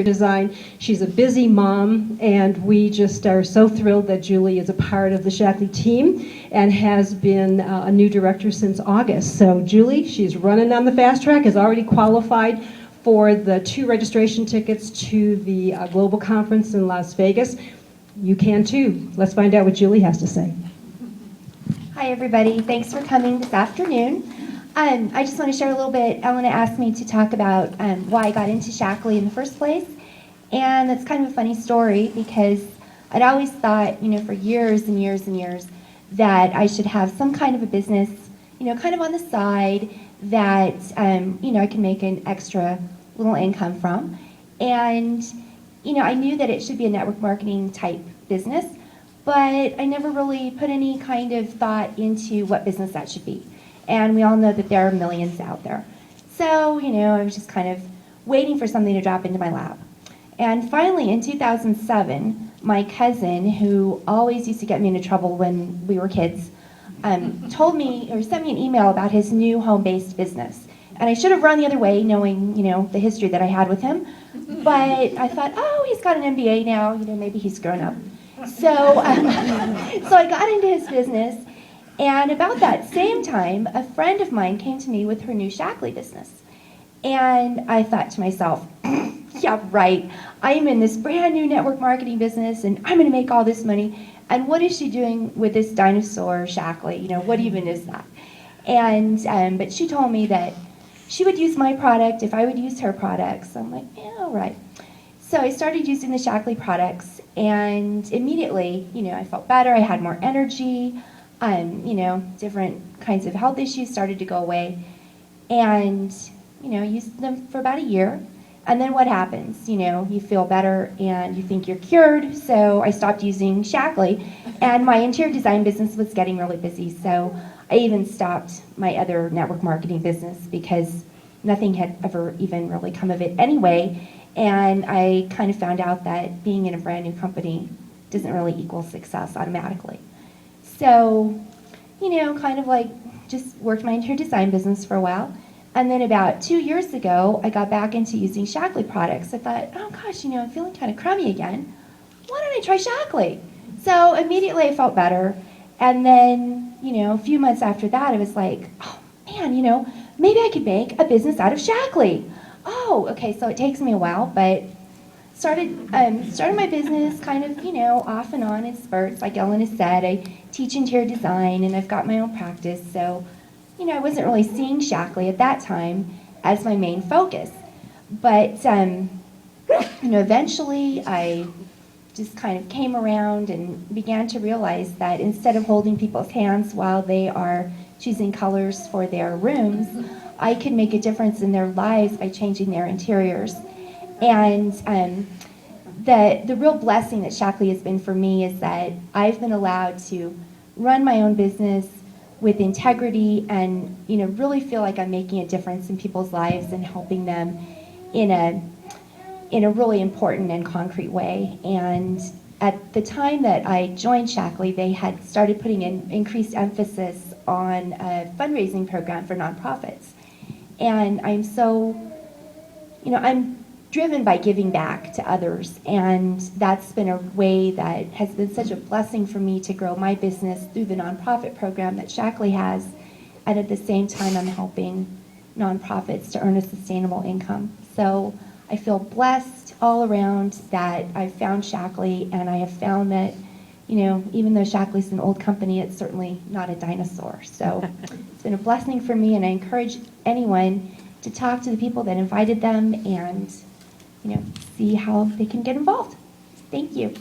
interior design. She's a busy mom, and we just are so thrilled that Julie is a part of the Shaklee team and has been a new director since August. So Julie, she's running on the fast track, has already qualified for the 2 registration tickets to the global conference in Las Vegas. You can too. Let's find out what Julie has to say. Hi everybody, thanks for coming this afternoon. I just want to share a little bit. Elena asked me to talk about why I got into Shaklee in the first place, and it's kind of a funny story because I'd always thought, for years and years and years, that I should have some kind of a business, kind of on the side that, I can make an extra little income from. And, I knew that it should be a network marketing type business, but I never really put any kind of thought into what business that should be. And we all know that there are millions out there. So, I was just kind of waiting for something to drop into my lap. And finally, in 2007, my cousin, who always used to get me into trouble when we were kids, told me or sent me an email about his new home-based business. And I should have run the other way, knowing, the history that I had with him. But I thought, oh, he's got an MBA now, maybe he's grown up. So, so I got into his business, and about that same time, a friend of mine came to me with her new Shaklee business. And I thought to myself, yeah, right, I'm in this brand new network marketing business, and I'm gonna make all this money, and what is she doing with this dinosaur Shaklee? What even is that? And, but she told me that she would use my product if I would use her products. I'm like, yeah, all right. So I started using the Shaklee products, and immediately, I felt better. I had more energy. Different kinds of health issues started to go away, and used them for about a year. And then what happens? You feel better and you think you're cured. So I stopped using Shaklee, and my interior design business was getting really busy. So I even stopped my other network marketing business because nothing had ever even really come of it anyway. And I kind of found out that being in a brand new company doesn't really equal success automatically. So, kind of like just worked my interior design business for a while. And then about 2 years ago, I got back into using Shaklee products. I thought, oh gosh, I'm feeling kind of crummy again. Why don't I try Shaklee? So immediately I felt better. And then, a few months after that, I was like, oh man, maybe I could make a business out of Shaklee. Oh, okay, so it takes me a while, but started my business kind of, off and on in spurts. Like Ellen has said, I teach interior design, and I've got my own practice. So, I wasn't really seeing Shaklee at that time as my main focus. But, eventually I just kind of came around and began to realize that instead of holding people's hands while they are choosing colors for their rooms, I could make a difference in their lives by changing their interiors. And the real blessing that Shaklee has been for me is that I've been allowed to run my own business with integrity and really feel like I'm making a difference in people's lives and helping them in a really important and concrete way. And at the time that I joined Shaklee, they had started putting an increased emphasis on a fundraising program for nonprofits. And I'm so, I'm driven by giving back to others, and that's been a way that has been such a blessing for me to grow my business through the nonprofit program that Shaklee has, and at the same time I'm helping nonprofits to earn a sustainable income. So I feel blessed all around that I've found Shaklee, and I have found that, even though Shaklee's an old company, it's certainly not a dinosaur. So it's been a blessing for me, and I encourage anyone to talk to the people that invited them and see how they can get involved. Thank you.